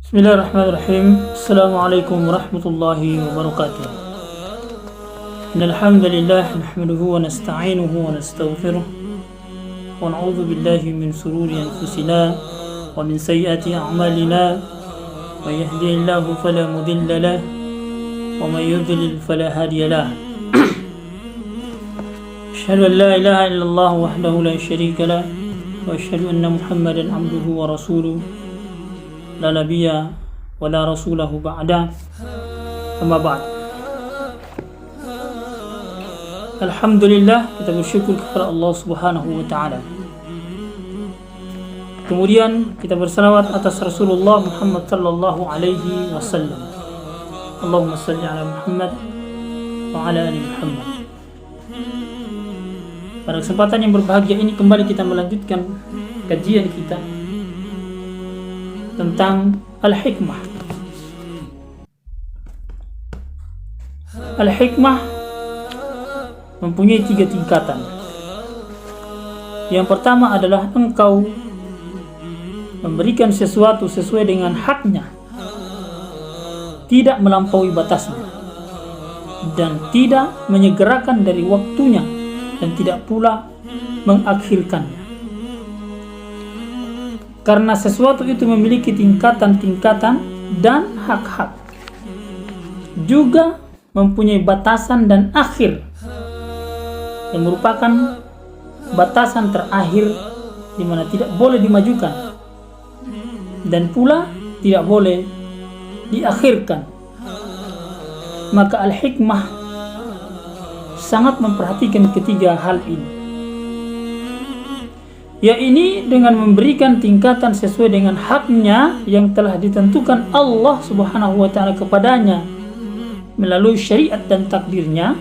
Bismillahirrahmanirrahim. Assalamualaikum warahmatullahi wabarakatuh. Innal hamdalillah nahmaduhu wa nasta'inuhu wa nastaghfiruh wa na'udzu billahi min shururi anfusina wa min sayyiati a'malina. May yahdihillahu fala mudilla lahu wa may yudlil fala hadiya lahu. Asyhadu an la ilaha illallah wahdahu la syarika lahu wa asyhadu anna Muhammadan 'abduhu wa rasuluh. La nabiyya wa la rasulahu ba'da. Amma ba'd. Alhamdulillah, kita bersyukur kepada Allah Subhanahu wa taala. Kemudian kita bersalawat atas Rasulullah Muhammad sallallahu alaihi wasallam. Allahumma shalli ala Muhammad wa ala ali Muhammad. Pada kesempatan yang berbahagia ini kembali kita melanjutkan kajian kita tentang al-hikmah. Al-hikmah mempunyai 3 tingkatan. Yang pertama adalah engkau memberikan sesuatu sesuai dengan haknya, tidak melampaui batasnya, dan tidak menyegerakan dari waktunya, dan tidak pula mengakhirkannya. Karena sesuatu itu memiliki tingkatan-tingkatan dan hak-hak, juga mempunyai batasan dan akhir, yang merupakan batasan terakhir di mana tidak boleh dimajukan dan pula tidak boleh diakhirkan. Maka al-hikmah sangat memperhatikan ketiga hal ini. Yaitu dengan memberikan tingkatan sesuai dengan haknya yang telah ditentukan Allah Subhanahu wa taala kepadanya melalui syariat dan takdirnya,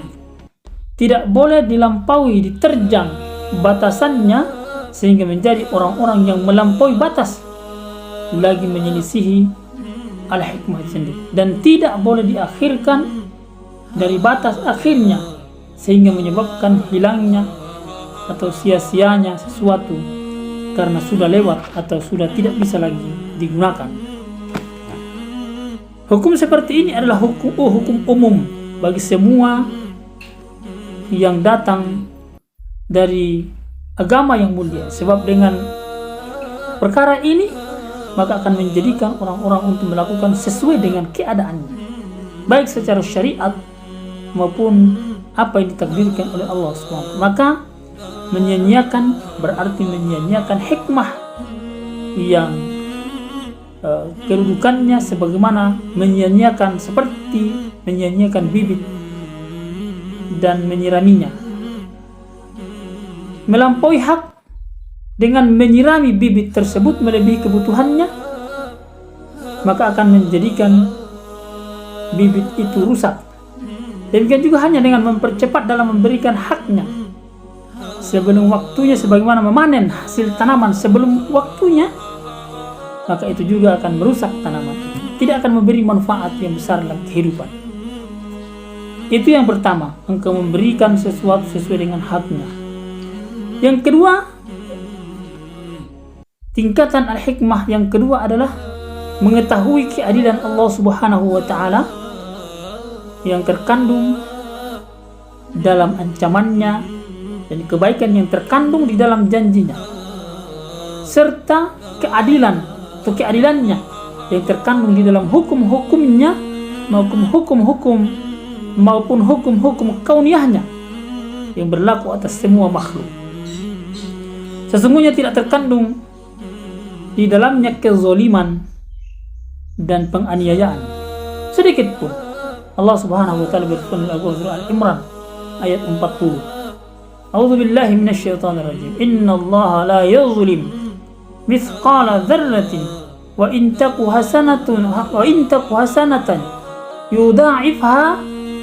tidak boleh dilampaui, diterjang batasannya sehingga menjadi orang-orang yang melampaui batas, lagi menyelisihi al-hikmah sendiri, dan tidak boleh diakhirkan dari batas akhirnya sehingga menyebabkan hilangnya atau sia-sianya sesuatu karena sudah lewat atau sudah tidak bisa lagi digunakan. Hukum seperti ini adalah hukum umum bagi semua yang datang dari agama yang mulia, sebab dengan perkara ini maka akan menjadikan orang-orang untuk melakukan sesuai dengan keadaannya, baik secara syariat maupun apa yang ditakdirkan oleh Allah SWT. Maka menyia-nyiakan berarti menyia-nyiakan hikmah yang kedudukannya sebagaimana menyia-nyiakan seperti menyia-nyiakan bibit dan menyiraminya. Melampaui hak dengan menyirami bibit tersebut melebihi kebutuhannya, maka akan menjadikan bibit itu rusak. Demikian juga hanya dengan mempercepat dalam memberikan haknya sebelum waktunya, sebagaimana memanen hasil tanaman sebelum waktunya, maka itu juga akan merusak tanaman itu, tidak akan memberi manfaat yang besar dalam kehidupan. Itu yang pertama, engkau memberikan sesuatu sesuai dengan haknya. Yang kedua, tingkatan al-hikmah yang kedua adalah mengetahui keadilan Allah Subhanahu wa taala yang terkandung dalam ancamannya dan kebaikan yang terkandung di dalam janjinya, serta keadilan atau keadilannya yang terkandung di dalam hukum-hukumnya maupun hukum-hukum kauniyahnya yang berlaku atas semua makhluk. Sesungguhnya tidak terkandung di dalamnya kezaliman dan penganiayaan sedikit pun. Allah Subhanahu wa taala berfirman dalam Al-Qur'an Al-Imran ayat 40. A'udzu billahi minasyaitonir rajim. Innallaha la yuzlim mithqala dzarratin wa in taku hasanatan yudha'ifha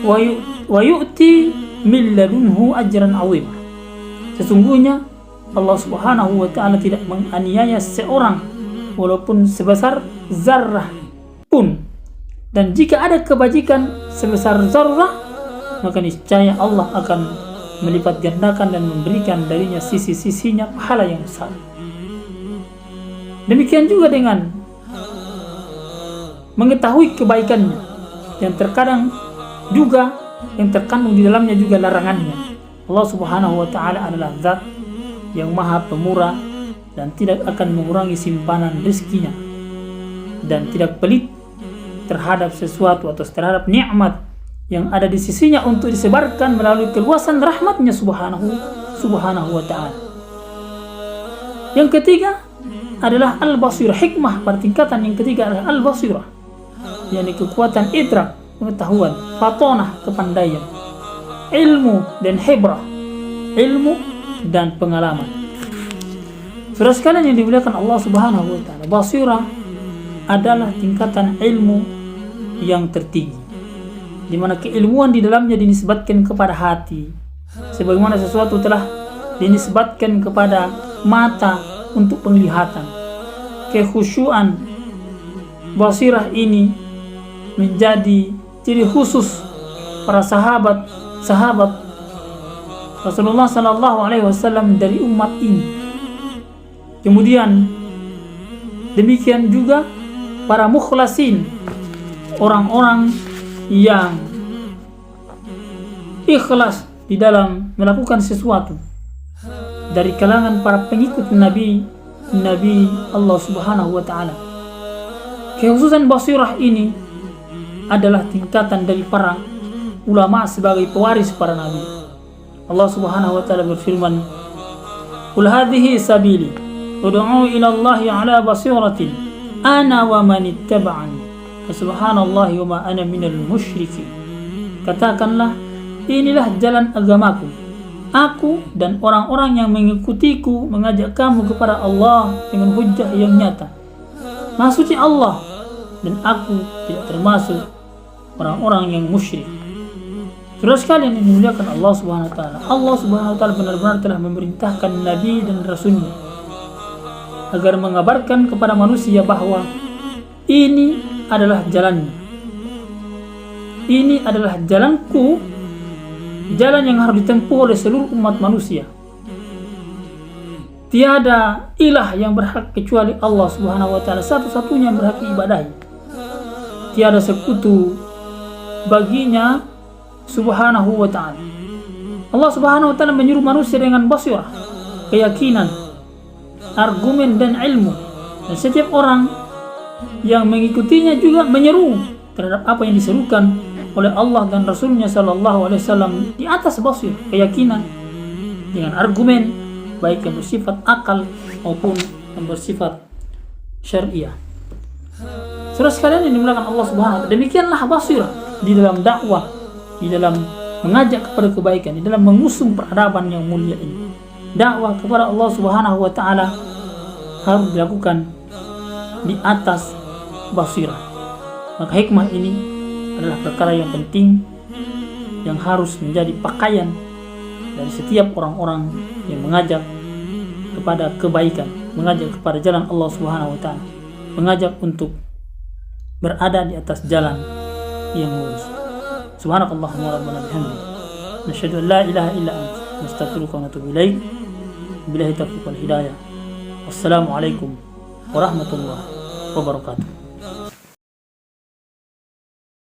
wa yu'ti min ladunhu ajran 'azima. Sesungguhnya Allah Subhanahu wa taala tidak menganiaya seorang walaupun sebesar zarrah pun, dan jika ada kebajikan sebesar zarrah maka niscaya Allah akan melipat gandakan dan memberikan darinya sisi-sisinya pahala yang besar. Demikian juga dengan mengetahui kebaikannya, yang terkadang juga yang terkandung di dalamnya juga larangannya. Allah Subhanahu wa Ta'ala adalah Zat yang Maha Pemurah dan tidak akan mengurangi simpanan rezekinya, dan tidak pelit terhadap sesuatu atau terhadap nikmat yang ada di sisinya untuk disebarkan melalui keluasan rahmatnya Subhanahu wa Ta'ala. Yang ketiga adalah al-basirah, hikmah pada tingkatan yang ketiga adalah al-basirah, yakni kekuatan idrak, pengetahuan, fatonah, kepandaian, ilmu dan hibrah, ilmu dan pengalaman. Saudara sekalian yang dimuliakan Allah Subhanahu wa Ta'ala, basirah adalah tingkatan ilmu yang tertinggi, di mana keilmuan di dalamnya dinisbatkan kepada hati, sebagaimana sesuatu telah dinisbatkan kepada mata untuk penglihatan. Kekhusyuan basirah ini menjadi ciri khusus para sahabat Rasulullah sallallahu alaihi wasallam dari umat ini. Kemudian demikian juga para mukhlasin, orang-orang yang ikhlas di dalam melakukan sesuatu dari kalangan para pengikut Nabi Allah Subhanahu wa Ta'ala. Kekhususan basirah ini adalah tingkatan dari para ulama sebagai pewaris para nabi. Allah Subhanahu wa Ta'ala berfirman, "Qul hadhihi sabili ud'u ila Allahi ala basiratin ana wa man ittaba'ani subhanallahi wa ma ana minal musyrikin." Katakanlah, inilah jalan agamaku, aku dan orang-orang yang mengikutiku mengajak kamu kepada Allah dengan hujjah yang nyata. Maha suci Allah, dan aku tidak termasuk orang-orang yang musyrik. Saudara sekalian yang dimuliakan Allah Subhanahu wa Ta'ala, Allah Subhanahu wa Ta'ala benar-benar telah memerintahkan Nabi dan Rasulnya agar mengabarkan kepada manusia bahwa ini adalah jalannya, ini adalah jalanku, jalan yang harus ditempuh oleh seluruh umat manusia. Tiada ilah yang berhak kecuali Allah Subhanahu wa Ta'ala, satu-satunya yang berhak diibadahi. Tiada sekutu baginya Subhanahu wa Ta'ala. Allah Subhanahu wa Ta'ala menyuruh manusia dengan basirah, keyakinan, argumen dan ilmu, dan setiap orang yang mengikutinya juga menyeru terhadap apa yang diserukan oleh Allah dan Rasulnya sallallahu alaihi wasallam di atas basir, keyakinan dengan argumen baik yang bersifat akal maupun yang bersifat syariah. Saudara sekalian yang dimuliakan Allah Subhanahu wa Ta'ala, demikianlah basirah di dalam dakwah, di dalam mengajak kepada kebaikan, di dalam mengusung peradaban yang mulia ini. Dakwah kepada Allah Subhanahu wa Ta'ala harus dilakukan di atas basirah. Maka hikmah ini adalah perkara yang penting yang harus menjadi pakaian dari setiap orang-orang yang mengajak kepada kebaikan, mengajak kepada jalan Allah Subhanahu wa Ta'ala, mengajak untuk berada di atas jalan yang lurus. Subhanakallahumma rabbana bihamdik, nasyhadu an la ilaha illa anta, nastaghfiruka wa natubu ilaik. Billahi taufiq wal hidayah. Wassalamualaikum warahmatullahi wabarakatuh.